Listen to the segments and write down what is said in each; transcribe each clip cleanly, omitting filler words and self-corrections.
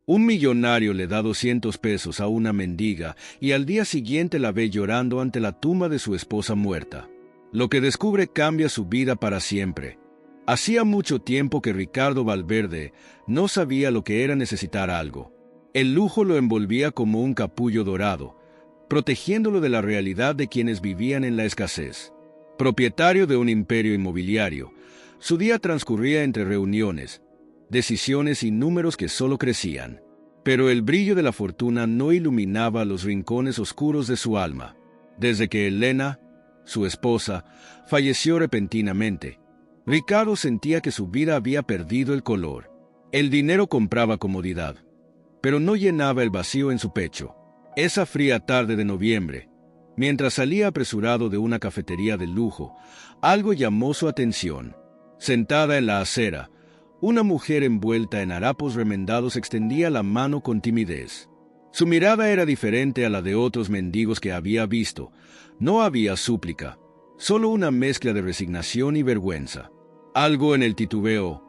Un millonario le da 200 pesos a una mendiga y al día siguiente la ve llorando ante la tumba de su esposa muerta. Lo que descubre cambia su vida para siempre. Hacía mucho tiempo que Ricardo Valverde no sabía lo que era necesitar algo. El lujo lo envolvía como un capullo dorado, protegiéndolo de la realidad de quienes vivían en la escasez. Propietario de un imperio inmobiliario, su día transcurría entre reuniones, decisiones y números que solo crecían. Pero el brillo de la fortuna no iluminaba los rincones oscuros de su alma. Desde que Elena, su esposa, falleció repentinamente, Ricardo sentía que su vida había perdido el color. El dinero compraba comodidad, pero no llenaba el vacío en su pecho. Esa fría tarde de noviembre, mientras salía apresurado de una cafetería de lujo, algo llamó su atención. Sentada en la acera, una mujer envuelta en harapos remendados extendía la mano con timidez. Su mirada era diferente a la de otros mendigos que había visto. No había súplica, solo una mezcla de resignación y vergüenza. Algo en el titubeó,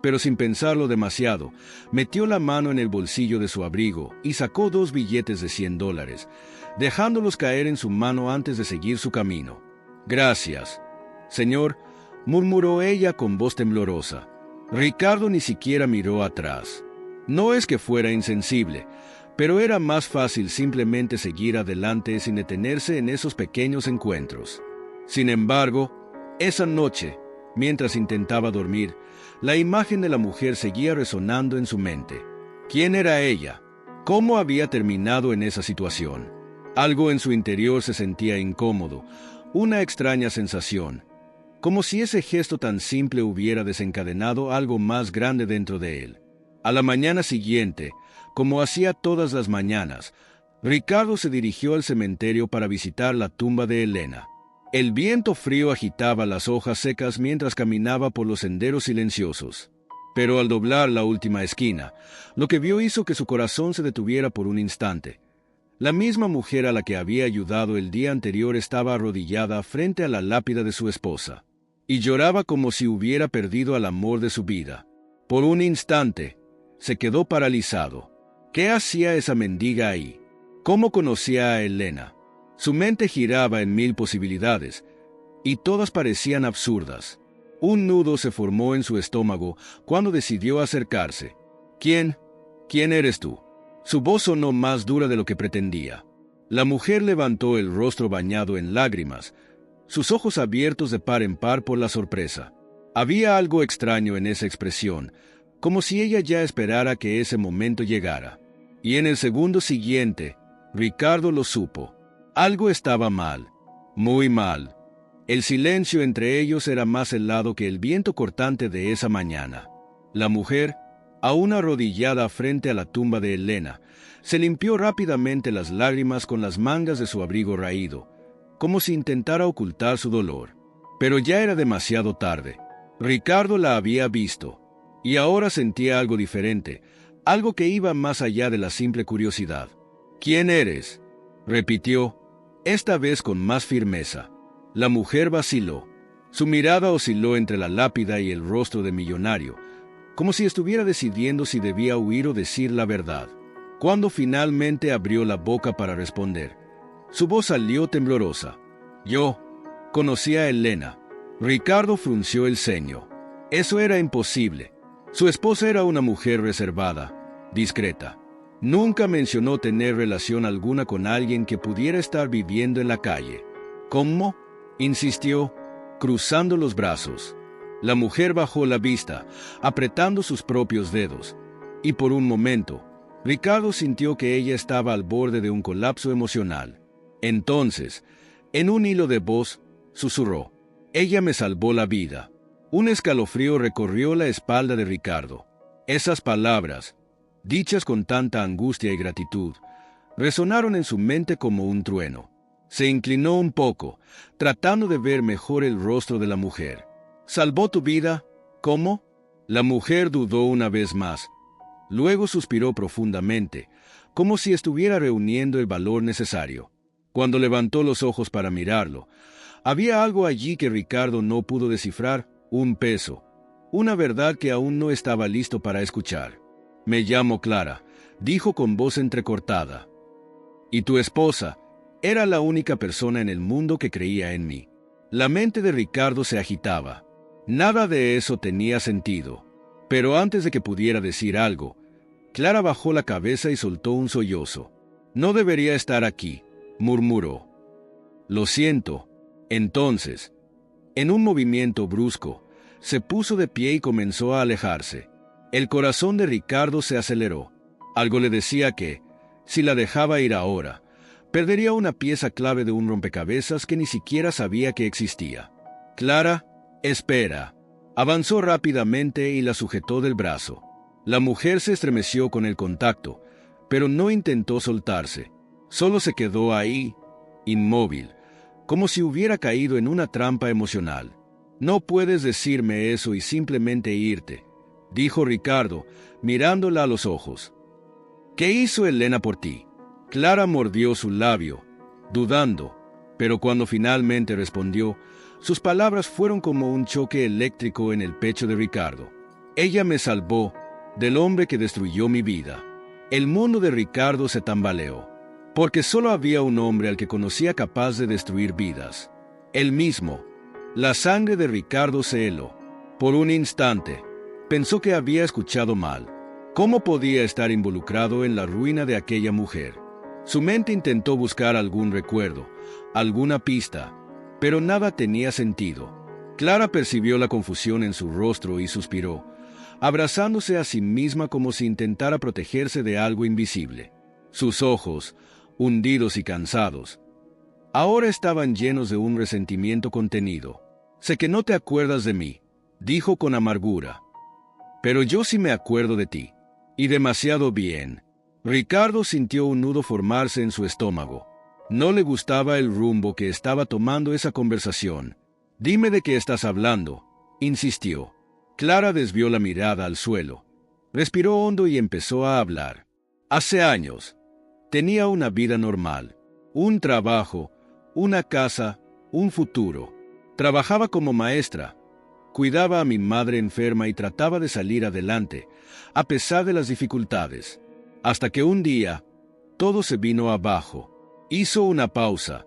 pero sin pensarlo demasiado, metió la mano en el bolsillo de su abrigo y sacó 2 billetes de $100, dejándolos caer en su mano antes de seguir su camino. «Gracias, señor», murmuró ella con voz temblorosa. Ricardo ni siquiera miró atrás. No es que fuera insensible, pero era más fácil simplemente seguir adelante sin detenerse en esos pequeños encuentros. Sin embargo, esa noche, mientras intentaba dormir, la imagen de la mujer seguía resonando en su mente. ¿Quién era ella? ¿Cómo había terminado en esa situación? Algo en su interior se sentía incómodo, una extraña sensación, como si ese gesto tan simple hubiera desencadenado algo más grande dentro de él. A la mañana siguiente, como hacía todas las mañanas, Ricardo se dirigió al cementerio para visitar la tumba de Elena. El viento frío agitaba las hojas secas mientras caminaba por los senderos silenciosos. Pero al doblar la última esquina, lo que vio hizo que su corazón se detuviera por un instante. La misma mujer a la que había ayudado el día anterior estaba arrodillada frente a la lápida de su esposa, y lloraba como si hubiera perdido al amor de su vida. Por un instante, se quedó paralizado. ¿Qué hacía esa mendiga ahí? ¿Cómo conocía a Elena? Su mente giraba en 1000 posibilidades, y todas parecían absurdas. Un nudo se formó en su estómago cuando decidió acercarse. ¿Quién eres tú? Su voz sonó más dura de lo que pretendía. La mujer levantó el rostro bañado en lágrimas, sus ojos abiertos de par en par por la sorpresa. Había algo extraño en esa expresión, como si ella ya esperara que ese momento llegara. Y en el segundo siguiente, Ricardo lo supo. Algo estaba mal, muy mal. El silencio entre ellos era más helado que el viento cortante de esa mañana. La mujer, aún arrodillada frente a la tumba de Elena, se limpió rápidamente las lágrimas con las mangas de su abrigo raído, como si intentara ocultar su dolor. Pero ya era demasiado tarde. Ricardo la había visto, y ahora sentía algo diferente, algo que iba más allá de la simple curiosidad. «¿Quién eres?», repitió, esta vez con más firmeza. La mujer vaciló. Su mirada osciló entre la lápida y el rostro de millonario, como si estuviera decidiendo si debía huir o decir la verdad. Cuando finalmente abrió la boca para responder, su voz salió temblorosa. «Yo conocí a Elena». Ricardo frunció el ceño. Eso era imposible. Su esposa era una mujer reservada, discreta. Nunca mencionó tener relación alguna con alguien que pudiera estar viviendo en la calle. «¿Cómo?», insistió, cruzando los brazos. La mujer bajó la vista, apretando sus propios dedos, y por un momento, Ricardo sintió que ella estaba al borde de un colapso emocional. Entonces, en un hilo de voz, susurró: «Ella me salvó la vida». Un escalofrío recorrió la espalda de Ricardo. Esas palabras, dichas con tanta angustia y gratitud, resonaron en su mente como un trueno. Se inclinó un poco, tratando de ver mejor el rostro de la mujer. «¿Salvó tu vida? ¿Cómo?». La mujer dudó una vez más. Luego suspiró profundamente, como si estuviera reuniendo el valor necesario. Cuando levantó los ojos para mirarlo, había algo allí que Ricardo no pudo descifrar: un peso, una verdad que aún no estaba listo para escuchar. «Me llamo Clara», dijo con voz entrecortada. Y tu esposa era la única persona en el mundo que creía en mí. La mente de Ricardo se agitaba. Nada de eso tenía sentido. Pero antes de que pudiera decir algo, Clara bajó la cabeza y soltó un sollozo. No debería estar aquí, murmuró. Lo siento. Entonces, en un movimiento brusco, se puso de pie y comenzó a alejarse. El corazón de Ricardo se aceleró. Algo le decía que, si la dejaba ir ahora, perdería una pieza clave de un rompecabezas que ni siquiera sabía que existía. Clara, espera. Avanzó rápidamente y la sujetó del brazo. La mujer se estremeció con el contacto, pero no intentó soltarse. Solo se quedó ahí, inmóvil, como si hubiera caído en una trampa emocional. No puedes decirme eso y simplemente irte, dijo Ricardo, mirándola a los ojos. ¿Qué hizo Elena por ti? Clara mordió su labio, dudando, pero cuando finalmente respondió, sus palabras fueron como un choque eléctrico en el pecho de Ricardo. Ella me salvó del hombre que destruyó mi vida. El mundo de Ricardo se tambaleó, porque solo había un hombre al que conocía capaz de destruir vidas. Él mismo. La sangre de Ricardo se heló. Por un instante, pensó que había escuchado mal. ¿Cómo podía estar involucrado en la ruina de aquella mujer? Su mente intentó buscar algún recuerdo, alguna pista, pero nada tenía sentido. Clara percibió la confusión en su rostro y suspiró, abrazándose a sí misma como si intentara protegerse de algo invisible. Sus ojos, hundidos y cansados, ahora estaban llenos de un resentimiento contenido. Sé que no te acuerdas de mí, dijo con amargura. Pero yo sí me acuerdo de ti. Y demasiado bien. Ricardo sintió un nudo formarse en su estómago. No le gustaba el rumbo que estaba tomando esa conversación. Dime de qué estás hablando, insistió. Clara desvió la mirada al suelo. Respiró hondo y empezó a hablar. Hace años, tenía una vida normal. Un trabajo, una casa, un futuro. Trabajaba como maestra. Cuidaba a mi madre enferma y trataba de salir adelante, a pesar de las dificultades. Hasta que un día, todo se vino abajo. Hizo una pausa,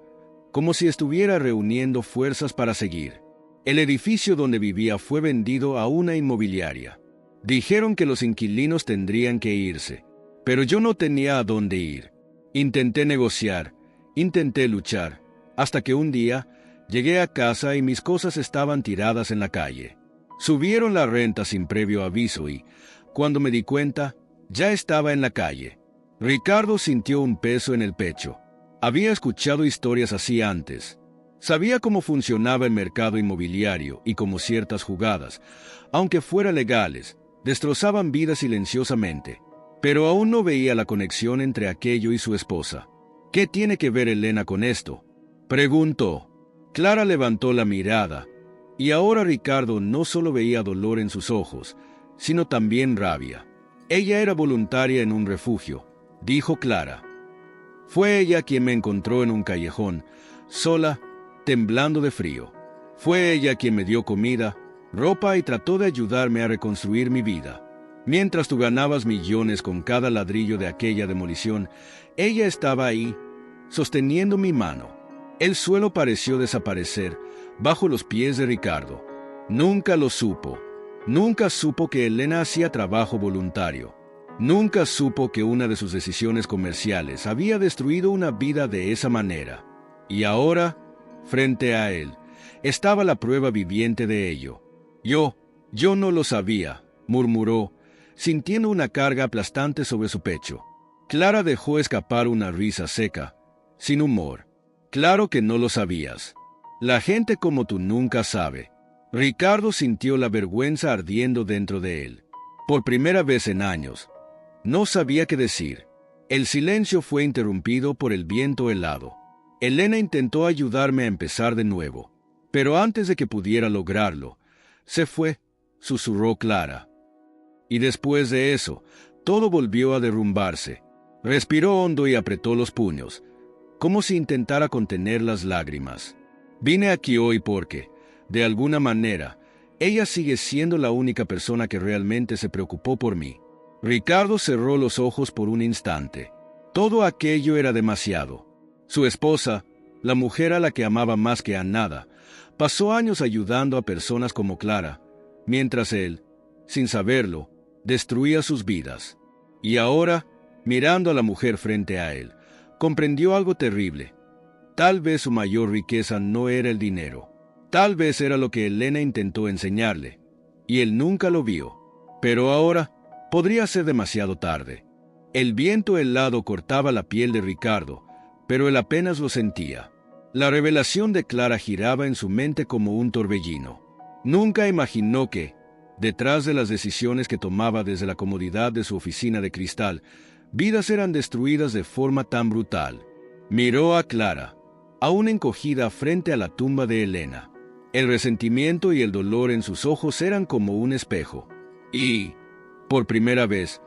como si estuviera reuniendo fuerzas para seguir. El edificio donde vivía fue vendido a una inmobiliaria. Dijeron que los inquilinos tendrían que irse, pero yo no tenía a dónde ir. Intenté negociar, intenté luchar, hasta que un día llegué a casa y mis cosas estaban tiradas en la calle. Subieron la renta sin previo aviso y, cuando me di cuenta, ya estaba en la calle. Ricardo sintió un peso en el pecho. Había escuchado historias así antes. Sabía cómo funcionaba el mercado inmobiliario y cómo ciertas jugadas, aunque fueran legales, destrozaban vidas silenciosamente. Pero aún no veía la conexión entre aquello y su esposa. ¿Qué tiene que ver Elena con esto?, preguntó. Clara levantó la mirada, y ahora Ricardo no solo veía dolor en sus ojos, sino también rabia. Ella era voluntaria en un refugio, dijo Clara. Fue ella quien me encontró en un callejón, sola, temblando de frío. Fue ella quien me dio comida, ropa y trató de ayudarme a reconstruir mi vida. Mientras tú ganabas millones con cada ladrillo de aquella demolición, ella estaba ahí, sosteniendo mi mano. El suelo pareció desaparecer bajo los pies de Ricardo. Nunca lo supo. Nunca supo que Elena hacía trabajo voluntario. Nunca supo que una de sus decisiones comerciales había destruido una vida de esa manera. Y ahora, frente a él, estaba la prueba viviente de ello. Yo no lo sabía, murmuró, sintiendo una carga aplastante sobre su pecho. Clara dejó escapar una risa seca, sin humor. Claro que no lo sabías. La gente como tú nunca sabe. Ricardo sintió la vergüenza ardiendo dentro de él. Por primera vez en años, no sabía qué decir. El silencio fue interrumpido por el viento helado. Elena intentó ayudarme a empezar de nuevo, pero antes de que pudiera lograrlo, se fue, susurró Clara. Y después de eso, todo volvió a derrumbarse. Respiró hondo y apretó los puños, como si intentara contener las lágrimas. Vine aquí hoy porque, de alguna manera, ella sigue siendo la única persona que realmente se preocupó por mí. Ricardo cerró los ojos por un instante. Todo aquello era demasiado. Su esposa, la mujer a la que amaba más que a nada, pasó años ayudando a personas como Clara, mientras él, sin saberlo, destruía sus vidas. Y ahora, mirando a la mujer frente a él, comprendió algo terrible. Tal vez su mayor riqueza no era el dinero. Tal vez era lo que Elena intentó enseñarle, y él nunca lo vio. Pero ahora podría ser demasiado tarde. El viento helado cortaba la piel de Ricardo, pero él apenas lo sentía. La revelación de Clara giraba en su mente como un torbellino. Nunca imaginó que, detrás de las decisiones que tomaba desde la comodidad de su oficina de cristal, vidas eran destruidas de forma tan brutal. Miró a Clara, aún encogida frente a la tumba de Elena. El resentimiento y el dolor en sus ojos eran como un espejo. Y, por primera vez,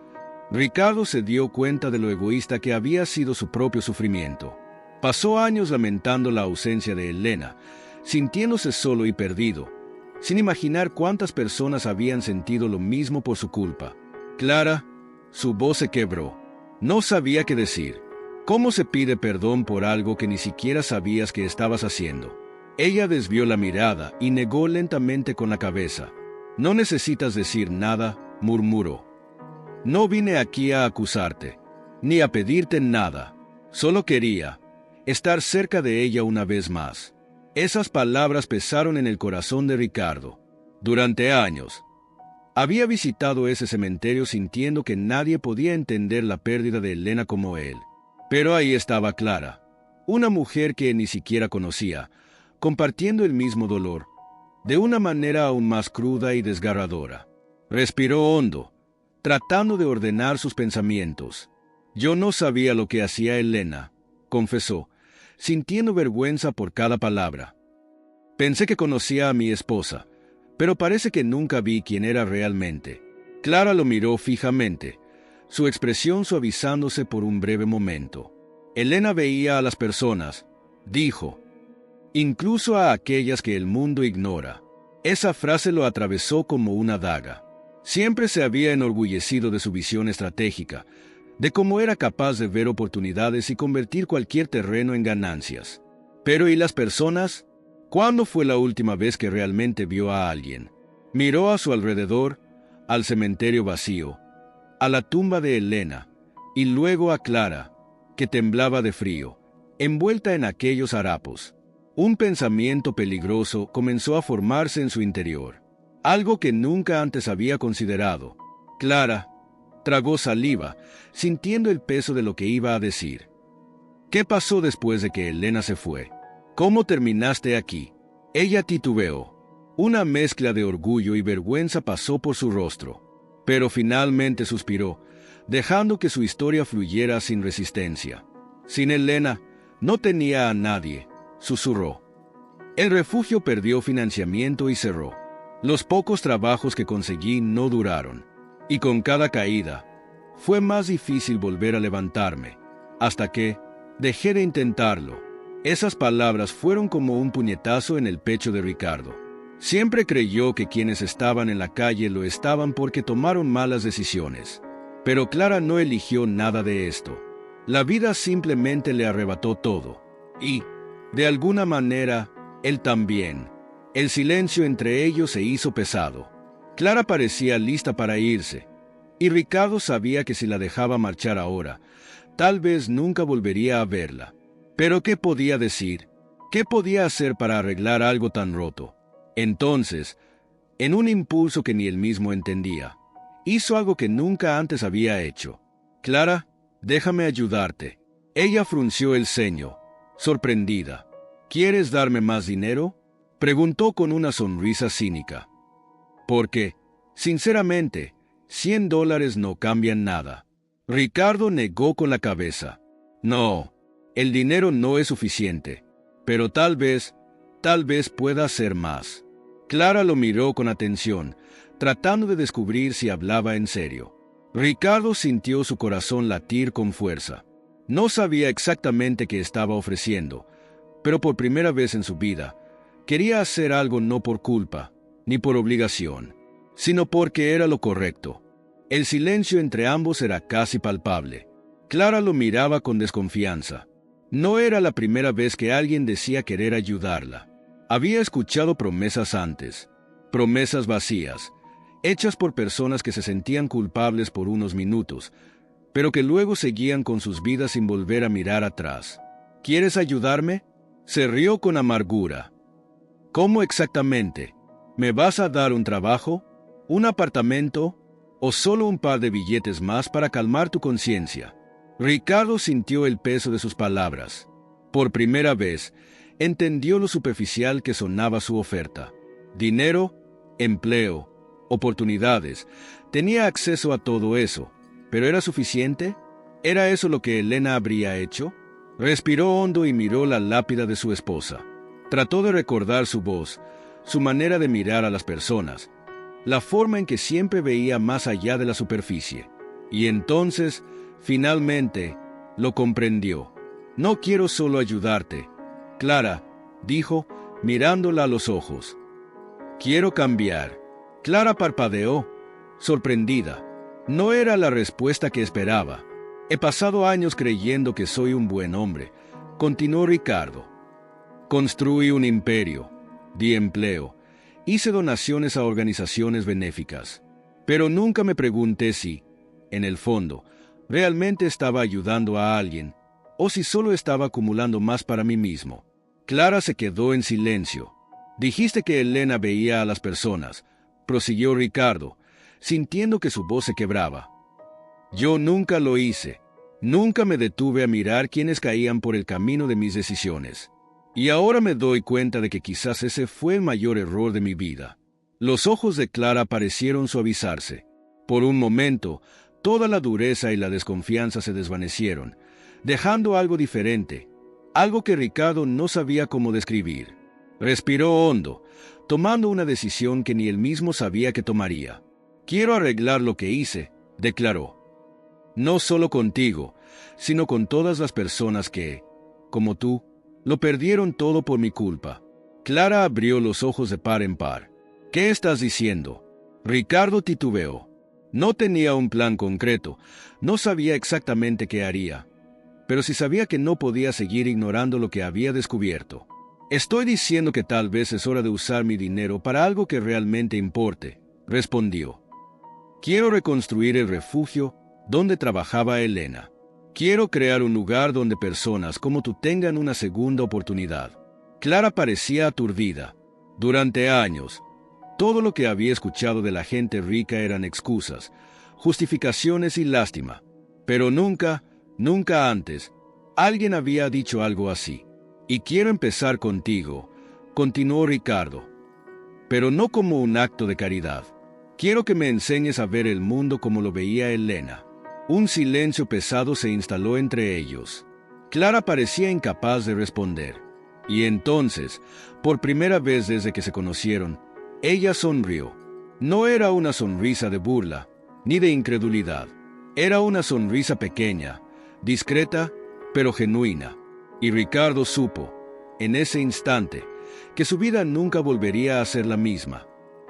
Ricardo se dio cuenta de lo egoísta que había sido su propio sufrimiento. Pasó años lamentando la ausencia de Elena, sintiéndose solo y perdido, sin imaginar cuántas personas habían sentido lo mismo por su culpa. Clara, su voz se quebró. No sabía qué decir. ¿Cómo se pide perdón por algo que ni siquiera sabías que estabas haciendo? Ella desvió la mirada y negó lentamente con la cabeza. No necesitas decir nada, murmuró. No vine aquí a acusarte, ni a pedirte nada. Solo quería estar cerca de ella una vez más. Esas palabras pesaron en el corazón de Ricardo. Durante años, había visitado ese cementerio sintiendo que nadie podía entender la pérdida de Elena como él. Pero ahí estaba Clara, una mujer que ni siquiera conocía, compartiendo el mismo dolor, de una manera aún más cruda y desgarradora. Respiró hondo, tratando de ordenar sus pensamientos. Yo no sabía lo que hacía Elena, confesó, sintiendo vergüenza por cada palabra. Pensé que conocía a mi esposa, pero parece que nunca vi quién era realmente. Clara lo miró fijamente, su expresión suavizándose por un breve momento. Elena veía a las personas, dijo, incluso a aquellas que el mundo ignora. Esa frase lo atravesó como una daga. Siempre se había enorgullecido de su visión estratégica, de cómo era capaz de ver oportunidades y convertir cualquier terreno en ganancias. Pero ¿y las personas? ¿Cuándo fue la última vez que realmente vio a alguien? Miró a su alrededor, al cementerio vacío, a la tumba de Elena, y luego a Clara, que temblaba de frío, envuelta en aquellos harapos. Un pensamiento peligroso comenzó a formarse en su interior, algo que nunca antes había considerado. Clara tragó saliva, sintiendo el peso de lo que iba a decir. ¿Qué pasó después de que Elena se fue? ¿Cómo terminaste aquí? Ella titubeó. Una mezcla de orgullo y vergüenza pasó por su rostro, pero finalmente suspiró, dejando que su historia fluyera sin resistencia. Sin Elena, no tenía a nadie, susurró. El refugio perdió financiamiento y cerró. Los pocos trabajos que conseguí no duraron, y con cada caída, fue más difícil volver a levantarme, hasta que dejé de intentarlo. Esas palabras fueron como un puñetazo en el pecho de Ricardo. Siempre creyó que quienes estaban en la calle lo estaban porque tomaron malas decisiones. Pero Clara no eligió nada de esto. La vida simplemente le arrebató todo. Y, de alguna manera, él también. El silencio entre ellos se hizo pesado. Clara parecía lista para irse, y Ricardo sabía que si la dejaba marchar ahora, tal vez nunca volvería a verla. Pero ¿qué podía decir? ¿Qué podía hacer para arreglar algo tan roto? Entonces, en un impulso que ni él mismo entendía, hizo algo que nunca antes había hecho. Clara, déjame ayudarte. Ella frunció el ceño, sorprendida. ¿Quieres darme más dinero?, preguntó con una sonrisa cínica. Porque, sinceramente, $100 no cambian nada. Ricardo negó con la cabeza. No, el dinero no es suficiente, pero tal vez pueda hacer más. Clara lo miró con atención, tratando de descubrir si hablaba en serio. Ricardo sintió su corazón latir con fuerza. No sabía exactamente qué estaba ofreciendo, pero por primera vez en su vida, quería hacer algo no por culpa, ni por obligación, sino porque era lo correcto. El silencio entre ambos era casi palpable. Clara lo miraba con desconfianza. No era la primera vez que alguien decía querer ayudarla. Había escuchado promesas antes, promesas vacías, hechas por personas que se sentían culpables por unos minutos, pero que luego seguían con sus vidas sin volver a mirar atrás. ¿Quieres ayudarme? Se rió con amargura. ¿Cómo exactamente? ¿Me vas a dar un trabajo? ¿Un apartamento? ¿O solo un par de billetes más para calmar tu conciencia? Ricardo sintió el peso de sus palabras. Por primera vez, entendió lo superficial que sonaba su oferta. Dinero, empleo, oportunidades. Tenía acceso a todo eso. ¿Pero era suficiente? ¿Era eso lo que Elena habría hecho? Respiró hondo y miró la lápida de su esposa. Trató de recordar su voz, su manera de mirar a las personas, la forma en que siempre veía más allá de la superficie. Y entonces, finalmente, lo comprendió. No quiero solo ayudarte, Clara, dijo, mirándola a los ojos. Quiero cambiar. Clara parpadeó, sorprendida. No era la respuesta que esperaba. He pasado años creyendo que soy un buen hombre, continuó Ricardo. Construí un imperio, di empleo, hice donaciones a organizaciones benéficas. Pero nunca me pregunté si, en el fondo, realmente estaba ayudando a alguien, o si solo estaba acumulando más para mí mismo. Clara se quedó en silencio. Dijiste que Elena veía a las personas, prosiguió Ricardo, sintiendo que su voz se quebraba. Yo nunca lo hice. Nunca me detuve a mirar quiénes caían por el camino de mis decisiones. Y ahora me doy cuenta de que quizás ese fue el mayor error de mi vida. Los ojos de Clara parecieron suavizarse. Por un momento, toda la dureza y la desconfianza se desvanecieron, dejando algo diferente, algo que Ricardo no sabía cómo describir. Respiró hondo, tomando una decisión que ni él mismo sabía que tomaría. Quiero arreglar lo que hice, declaró. No solo contigo, sino con todas las personas que, como tú, lo perdieron todo por mi culpa. Clara abrió los ojos de par en par. ¿Qué estás diciendo? Ricardo titubeó. No tenía un plan concreto, no sabía exactamente qué haría, pero sí sabía que no podía seguir ignorando lo que había descubierto. Estoy diciendo que tal vez es hora de usar mi dinero para algo que realmente importe, respondió. Quiero reconstruir el refugio donde trabajaba Elena. Quiero crear un lugar donde personas como tú tengan una segunda oportunidad. Clara parecía aturdida. Durante años, todo lo que había escuchado de la gente rica eran excusas, justificaciones y lástima. Pero nunca antes, alguien había dicho algo así. Y quiero empezar contigo, continuó Ricardo. Pero no como un acto de caridad. Quiero que me enseñes a ver el mundo como lo veía Elena. Un silencio pesado se instaló entre ellos. Clara parecía incapaz de responder. Y entonces, por primera vez desde que se conocieron, ella sonrió. No era una sonrisa de burla, ni de incredulidad. Era una sonrisa pequeña, discreta, pero genuina. Y Ricardo supo, en ese instante, que su vida nunca volvería a ser la misma.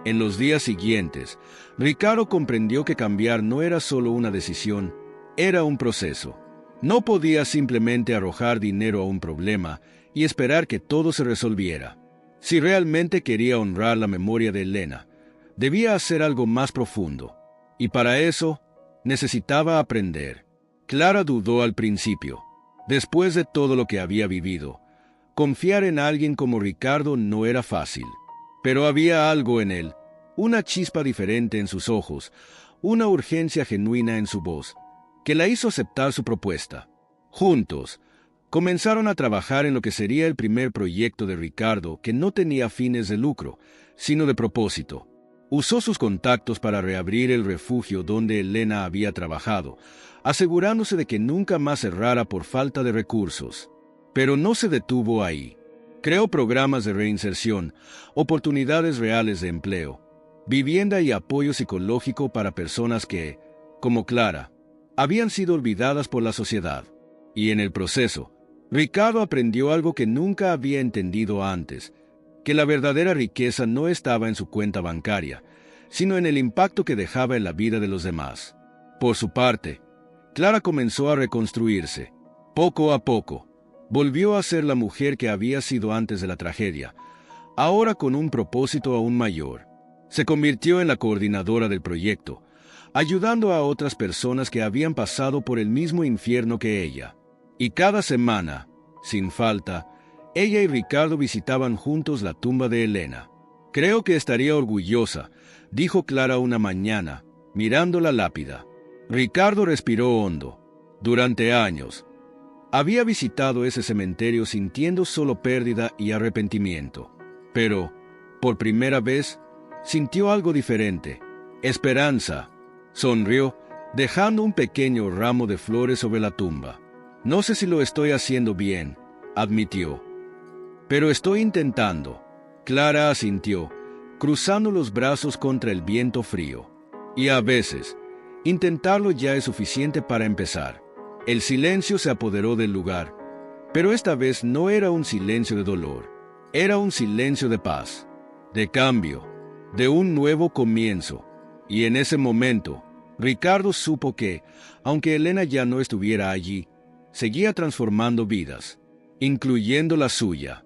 En los días siguientes, Ricardo comprendió que cambiar no era solo una decisión, era un proceso. No podía simplemente arrojar dinero a un problema y esperar que todo se resolviera. Si realmente quería honrar la memoria de Elena, debía hacer algo más profundo. Y para eso, necesitaba aprender. Clara dudó al principio. Después de todo lo que había vivido, confiar en alguien como Ricardo no era fácil. Pero había algo en él, una chispa diferente en sus ojos, una urgencia genuina en su voz, que la hizo aceptar su propuesta. Juntos, comenzaron a trabajar en lo que sería el primer proyecto de Ricardo, que no tenía fines de lucro, sino de propósito. Usó sus contactos para reabrir el refugio donde Elena había trabajado, asegurándose de que nunca más cerrara por falta de recursos. Pero no se detuvo ahí. Creó programas de reinserción, oportunidades reales de empleo, vivienda y apoyo psicológico para personas que, como Clara, habían sido olvidadas por la sociedad. Y en el proceso, Ricardo aprendió algo que nunca había entendido antes, que la verdadera riqueza no estaba en su cuenta bancaria, sino en el impacto que dejaba en la vida de los demás. Por su parte, Clara comenzó a reconstruirse. Poco a poco, volvió a ser la mujer que había sido antes de la tragedia, ahora con un propósito aún mayor. Se convirtió en la coordinadora del proyecto, ayudando a otras personas que habían pasado por el mismo infierno que ella. Y cada semana, sin falta, ella y Ricardo visitaban juntos la tumba de Elena. «Creo que estaría orgullosa», dijo Clara una mañana, mirando la lápida. Ricardo respiró hondo. Durante años, había visitado ese cementerio sintiendo solo pérdida y arrepentimiento. Pero, por primera vez, sintió algo diferente. Esperanza. Sonrió, dejando un pequeño ramo de flores sobre la tumba. «No sé si lo estoy haciendo bien», admitió. «Pero estoy intentando». Clara asintió, cruzando los brazos contra el viento frío. «Y a veces, intentarlo ya es suficiente para empezar». El silencio se apoderó del lugar, pero esta vez no era un silencio de dolor. Era un silencio de paz, de cambio, de un nuevo comienzo. Y en ese momento, Ricardo supo que, aunque Elena ya no estuviera allí, seguía transformando vidas, incluyendo la suya.